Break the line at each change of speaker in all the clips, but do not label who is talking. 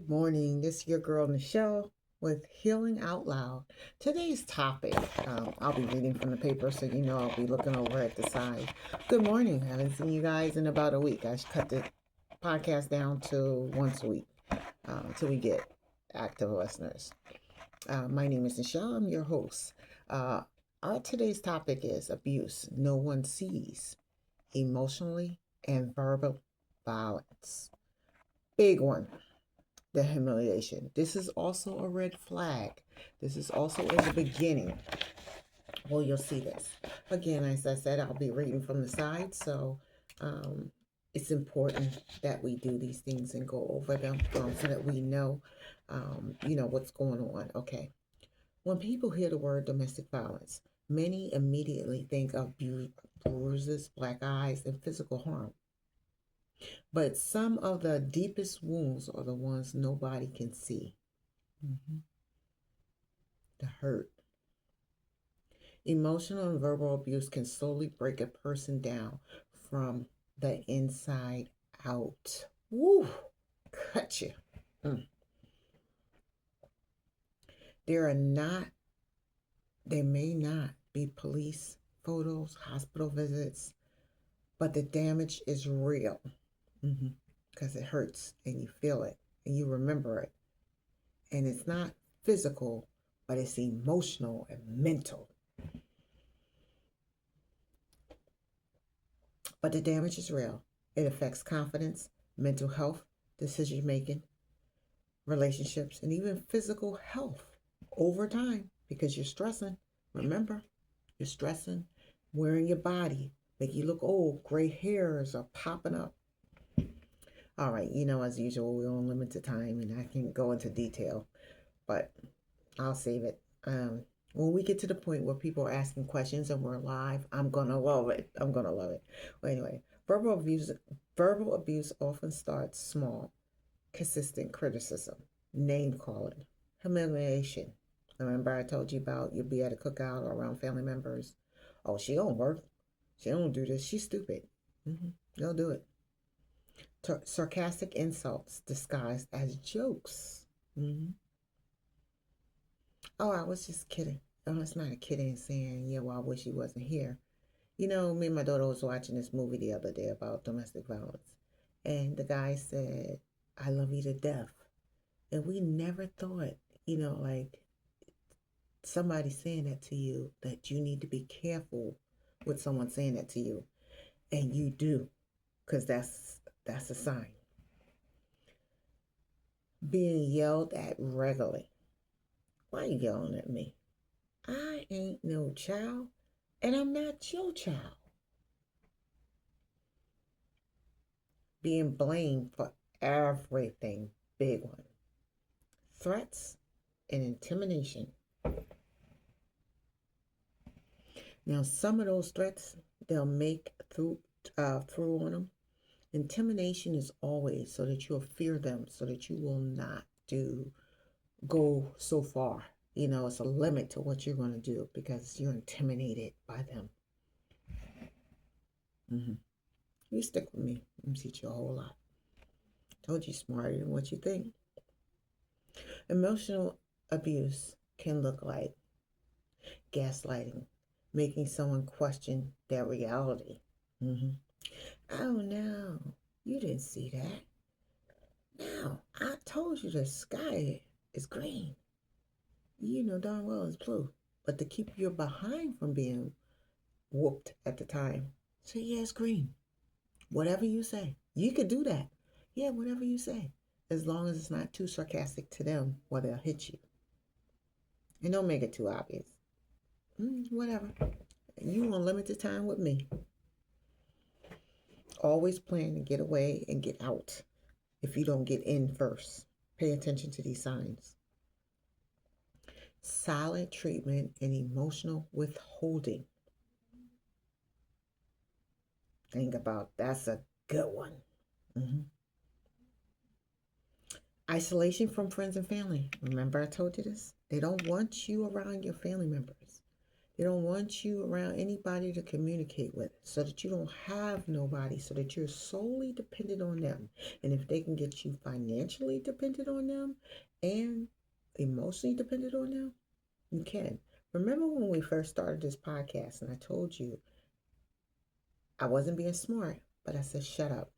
Morning. This is your girl Michelle with Healing Out Loud. Today's topic, I'll be reading from the paper, so you know I'll be looking over at the side. Good morning. I haven't seen you guys in about a week. I should cut the podcast down to once a week until we get active listeners. My name is Michelle. I'm your host. Uh, our today's topic is abuse no one sees, emotionally and verbal violence. Big one, the humiliation. This is also a red flag. This is also in the beginning. Well, you'll see this. Again, as I said, I'll be reading from the side, so um, it's important that we do these things and go over them so that we know, what's going on. Okay. When people hear the word domestic violence, many immediately think of bruises, black eyes, and physical harm. But some of the deepest wounds are the ones nobody can see. Mhm. The hurt. Emotional and verbal abuse can slowly break a person down from the inside out. Woo! Cut you. Mm. There are not, there may not be police photos, hospital visits, but the damage is real. Because it hurts and you feel it and you remember it. And it's not physical, but it's emotional and mental. But the damage is real. It affects confidence, mental health, decision making, relationships, and even physical health over time because you're stressing. Remember, you're stressing, wearing your body, make you look old, gray hairs are popping up. All right, as usual, we're on limited time and I can go into detail, but I'll save it. When we get to the point where people are asking questions and we're live, I'm gonna love it. I'm gonna love it. Well, anyway, verbal abuse often starts small, consistent criticism, name calling, humiliation. Remember I told you about you'll be at a cookout or around family members. Oh, she don't work. She don't do this. She's stupid. They'll do it. Sarcastic insults disguised as jokes. hmm Oh, I was just kidding. Oh, it's not a kidding saying, yeah, well, I wish he wasn't here. Me and my daughter was watching this movie the other day about domestic violence. And the guy said, I love you to death. And we never thought, like somebody saying that to you, that you need to be careful with someone saying that to you. And you do, because that's a sign. Being yelled at regularly. Why are you yelling at me? I ain't no child, and I'm not your child. Being blamed for everything. Big one. Threats and intimidation. Now, some of those threats they'll make through on them. Intimidation is always so that you'll fear them, so that you will not go so far. It's a limit to what you're going to do because you're intimidated by them. Mm-hmm. You stick with me. I'm teach you a whole lot. Told you smarter than what you think. Emotional abuse can look like gaslighting, making someone question their reality. Mm-hmm. Oh no, you didn't see that. Now, I told you the sky is green. You know darn well it's blue. But to keep your behind from being whooped at the time, say, yeah, it's green. Whatever you say. You could do that. Yeah, whatever you say. As long as it's not too sarcastic to them or they'll hit you. And don't make it too obvious. Whatever. You on limited time with me. Always plan to get away and get out if you don't get in first. Pay attention to these signs. Silent treatment and emotional withholding. Think about that's a good one. Mm-hmm. Isolation from friends and family. Remember, I told you this? They don't want you around your family members. They don't want you around anybody to communicate with so that you don't have nobody, so that you're solely dependent on them. And if they can get you financially dependent on them and emotionally dependent on them, you can. Remember when we first started this podcast and I told you I wasn't being smart, but I said, shut up.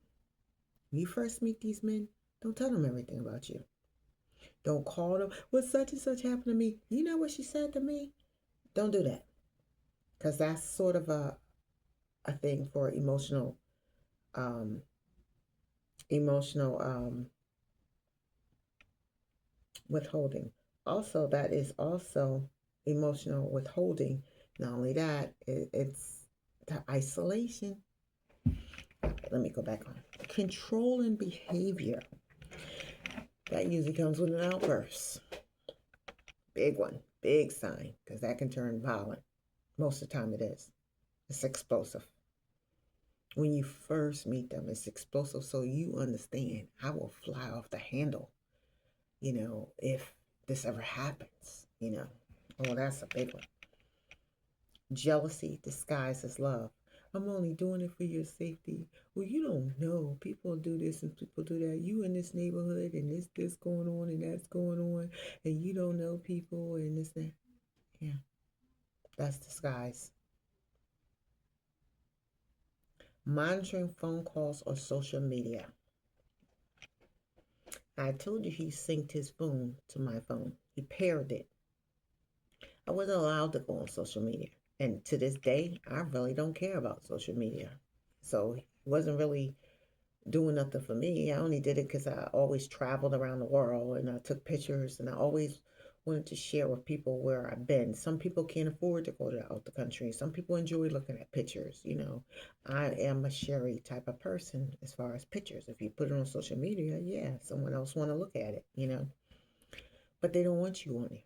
When you first meet these men, don't tell them everything about you. Don't call them, well, such and such happened to me. You know what she said to me? Don't do that. Because that's sort of a thing for um, emotional withholding. Also, that is also emotional withholding. Not only that, it's the isolation. Let me go back on. Controlling behavior. That usually comes with an outburst. Big one, big sign, because that can turn violent. Most of the time it is. It's explosive. When you first meet them, it's explosive, so you understand I will fly off the handle, if this ever happens, Oh, that's a big one. Jealousy disguised as love. I'm only doing it for your safety. Well, you don't know. People do this and people do that. You in this neighborhood and this going on and that's going on, and you don't know people and this that. Yeah, that's disguise. Monitoring phone calls or social media. I told you he synced his phone to my phone. He paired it. I wasn't allowed to go on social media. And to this day, I really don't care about social media. So it wasn't really doing nothing for me. I only did it because I always traveled around the world and I took pictures and I always wanted to share with people where I've been. Some people can't afford to go out the country. Some people enjoy looking at pictures. I am a Sherry type of person as far as pictures. If you put it on social media, yeah, someone else want to look at it. But they don't want you on there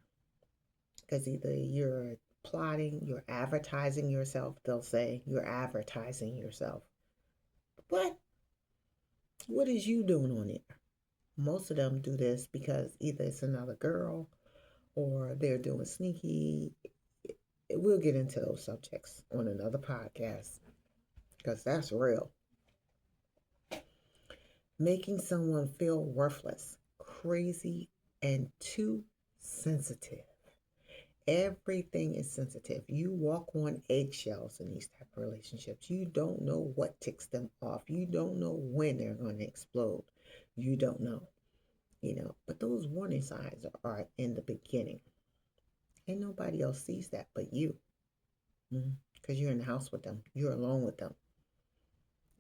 because either you're plotting, you're advertising yourself. They'll say you're advertising yourself. But what is you doing on it? Most of them do this because either it's another girl or they're doing sneaky. We'll get into those subjects on another podcast because that's real. Making someone feel worthless, crazy, and too sensitive. Everything is sensitive. You walk on eggshells in these type of relationships. You don't know what ticks them off. You don't know when they're going to explode. You don't know. But those warning signs are in the beginning. And nobody else sees that but you. Because you're in the house with them. You're alone with them.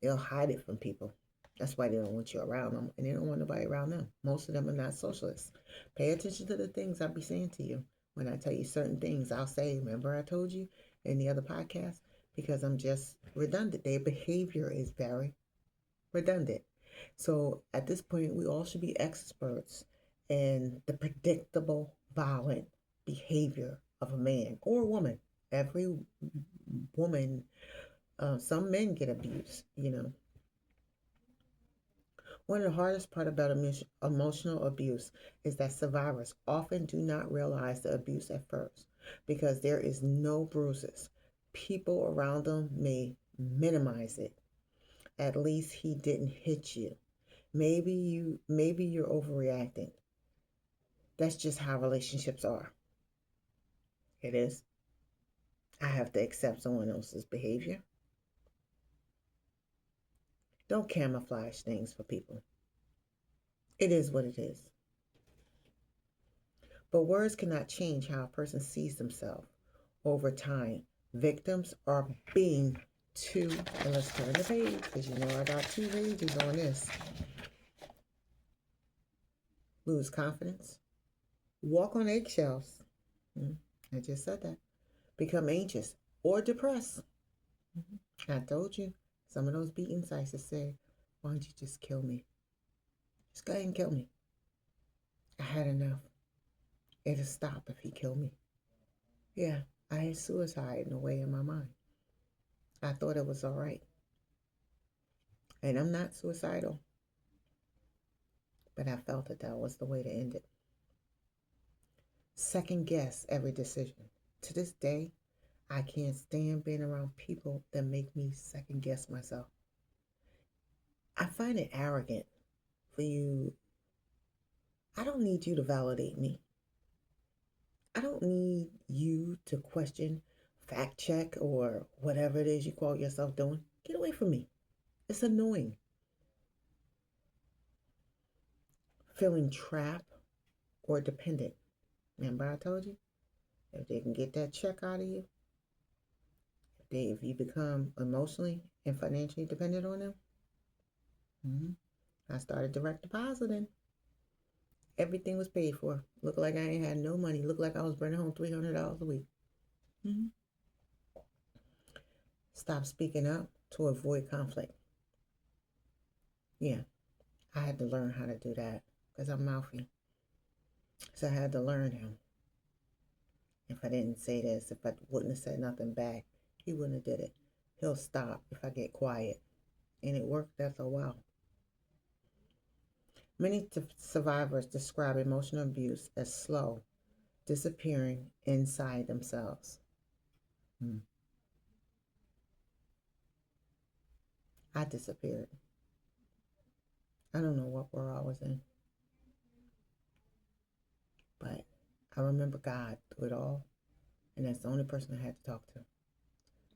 They'll hide it from people. That's why they don't want you around them. And they don't want nobody around them. Most of them are not socialists. Pay attention to the things I'll be saying to you. When I tell you certain things, I'll say, remember I told you in the other podcast? Because I'm just redundant. Their behavior is very redundant. So at this point, we all should be experts in the predictable, violent behavior of a man or a woman. Every woman, some men get abused. One of the hardest part about emotional abuse is that survivors often do not realize the abuse at first because there is no bruises. People around them may minimize it. At least he didn't hit you. Maybe you're overreacting. That's just how relationships are. It is. I have to accept someone else's behavior. Don't camouflage things for people. It is what it is. But words cannot change how a person sees themselves over time. Victims are being too, and let's turn the page because I got 2 pages on this. Lose confidence. Walk on eggshells. I just said that. Become anxious or depressed. I told you, some of those beating sites that say, why don't you just kill me? Just go ahead and kill me. I had enough. It'll stop if he killed me. Yeah, I had suicide in a way in my mind. I thought it was all right. And I'm not suicidal. But I felt that was the way to end it. Second guess every decision. To this day, I can't stand being around people that make me second guess myself. I find it arrogant for you. I don't need you to validate me. I don't need you to question, fact check, or whatever it is you call yourself doing. Get away from me. It's annoying. Feeling trapped or dependent. Remember I told you? If they can get that check out of you, if you become emotionally and financially dependent on them, I started direct depositing. Everything was paid for. Looked like I ain't had no money. Looked like I was bringing home $300 a week. Mm-hmm. Stop speaking up to avoid conflict. Yeah, I had to learn how to do that because I'm mouthy. So I had to learn him. If I didn't say this, if I wouldn't have said nothing back, he wouldn't have did it. He'll stop if I get quiet. And it worked after a while. Many survivors describe emotional abuse as slow, disappearing inside themselves. I disappeared. I don't know what world I was in, but I remember God through it all, and that's the only person I had to talk to.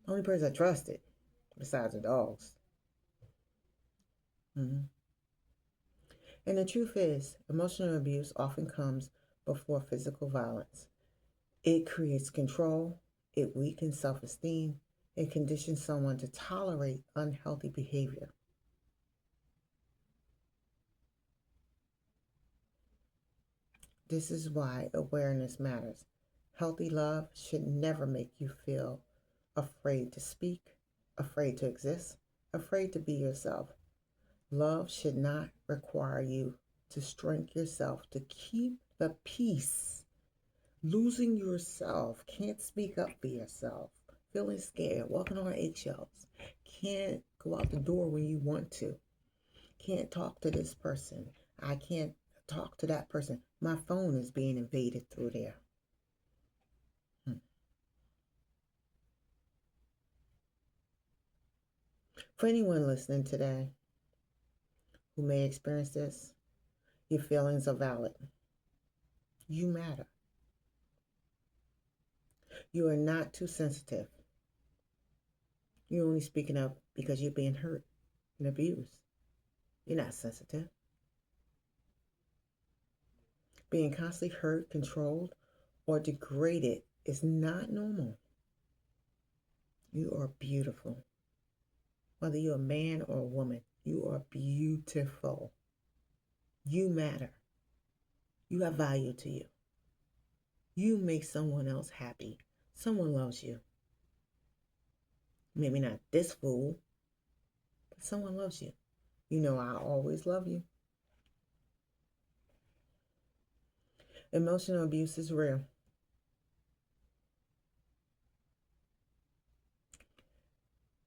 The only person I trusted, besides the dogs. Mm-hmm. And the truth is, emotional abuse often comes before physical violence. It creates control, it weakens self esteem, it conditions someone to tolerate unhealthy behavior. This is why awareness matters. Healthy love should never make you feel afraid to speak, afraid to exist, afraid to be yourself. Love should not require you to shrink yourself to keep the peace. Losing yourself, can't speak up for yourself, feeling scared, walking on eggshells, can't go out the door when you want to, can't talk to this person, I can't talk to that person. My phone is being invaded through there. For anyone listening today who may experience this, your feelings are valid. You matter. You are not too sensitive. You're only speaking up because you're being hurt and abused. You're not sensitive. Being constantly hurt, controlled, or degraded is not normal. You are beautiful. Whether you're a man or a woman, you are beautiful. You matter. You have value to you. You make someone else happy. Someone loves you. Maybe not this fool, but someone loves you. You know I always love you. Emotional abuse is real.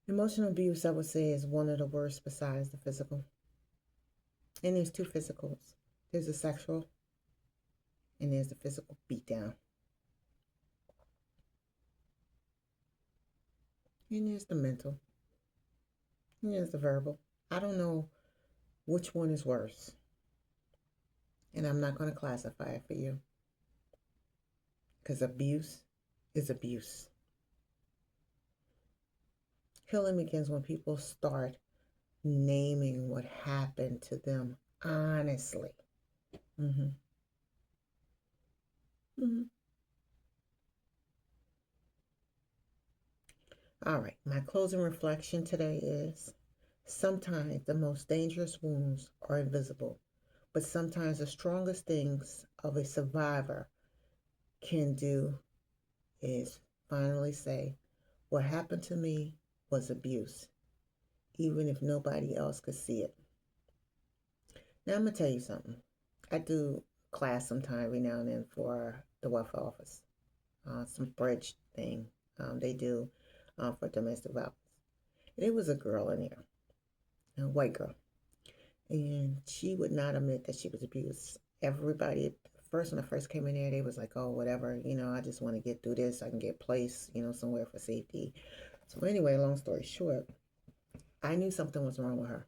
Emotional abuse, I would say, is one of the worst besides the physical. And there's two physicals. There's the sexual and there's the physical beatdown. And there's the mental. And there's the verbal. I don't know which one is worse. And I'm not going to classify it for you. Because abuse is abuse. Healing begins when people start naming what happened to them honestly. Mm-hmm. Mm-hmm. All right, my closing reflection today is sometimes the most dangerous wounds are invisible, but sometimes the strongest things of a survivor can do is finally say, what happened to me was abuse, even if nobody else could see it. Now, I'm going to tell you something. I do class sometime every now and then for the welfare office, some bridge thing they do for domestic violence. And there was a girl in there, a white girl, and she would not admit that she was abused. Everybody first, when I first came in there, they was like, oh, whatever, I just want to get through this. I can get placed, somewhere for safety. So anyway, long story short, I knew something was wrong with her.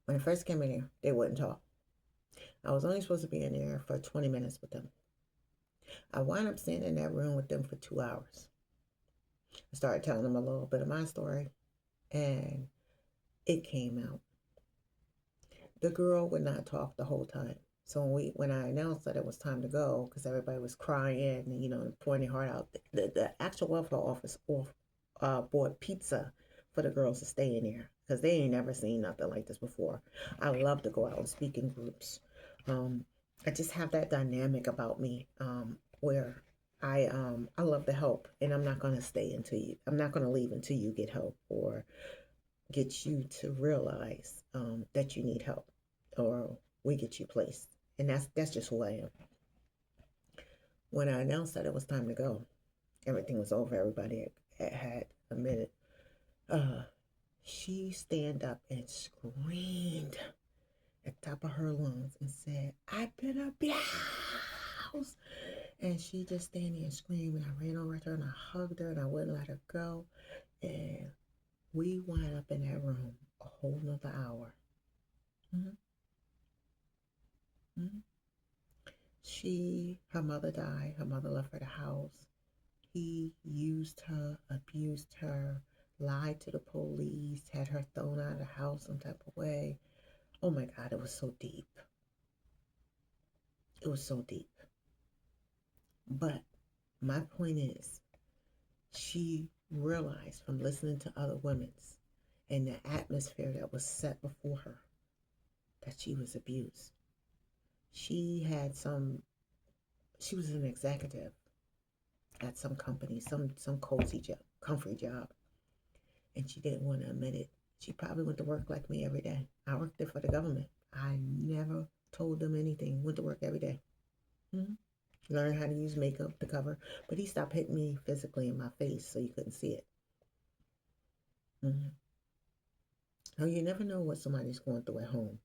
When I first came in here, they wouldn't talk. I was only supposed to be in there for 20 minutes with them. I wound up staying in that room with them for 2 hours. I started telling them a little bit of my story, and it came out. The girl would not talk the whole time. So when I announced that it was time to go, because everybody was crying and pouring their heart out, the actual welfare office bought pizza for the girls to stay in there because they ain't never seen nothing like this before. I love to go out and speak in groups. I just have that dynamic about me where I love to help, and I'm not gonna I'm not gonna leave until you get help or get you to realize that you need help, or we get you placed. And that's just who I am. When I announced that it was time to go, everything was over. Everybody had a minute. She stand up and screamed at the top of her lungs and said, "I've been abused." And she just stand there and screamed. And I ran over to her and I hugged her and I wouldn't let her go. And we wound up in that room a whole nother hour. Mm-hmm. Mm-hmm. Her mother died. Her mother left her the house. He used her, abused her, lied to the police, had her thrown out of the house some type of way. Oh my God, it was so deep. It was so deep. But my point is, she realized from listening to other women's and the atmosphere that was set before her that she was abused. She was an executive at some company, some cozy job, comfy job, and she didn't want to admit it. She probably went to work like me every day. I worked there for the government. I never told them anything. Went to work every day. Mm-hmm. Learned how to use makeup to cover, but he stopped hitting me physically in my face so you couldn't see it. Mm-hmm. Oh, you never know what somebody's going through at home.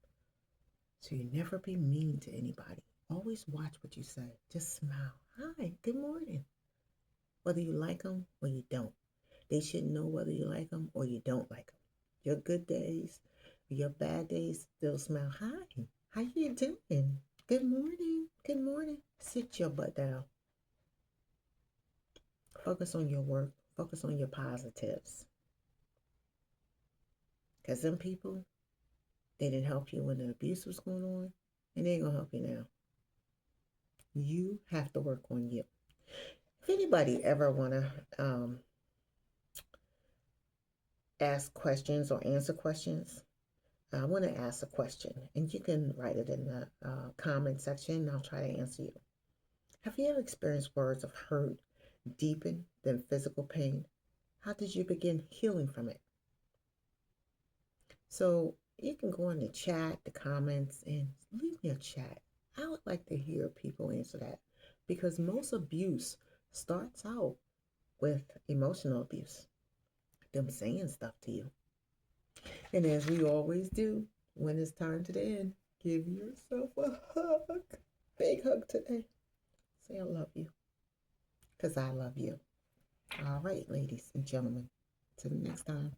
So you never be mean to anybody. Always watch what you say. Just smile. Hi, good morning. Whether you like them or you don't. They should know whether you like them or you don't like them. Your good days, your bad days, they'll smile. Hi, how you doing? Good morning. Good morning. Sit your butt down. Focus on your work. Focus on your positives. Because them people, they didn't help you when the abuse was going on, and they ain't going to help you now. You have to work on you. If anybody ever want to ask questions or answer questions, I want to ask a question, and you can write it in the comment section. I'll try to answer you. Have you ever experienced words of hurt deeper than physical pain? How did you begin healing from it? So you can go in the chat, the comments, and leave me a chat. I would like to hear people answer that, because most abuse starts out with emotional abuse, them saying stuff to you. And as we always do, when it's time to the end, give yourself a hug. Big hug today. Say I love you, because I love you. All right, ladies and gentlemen, till the next time.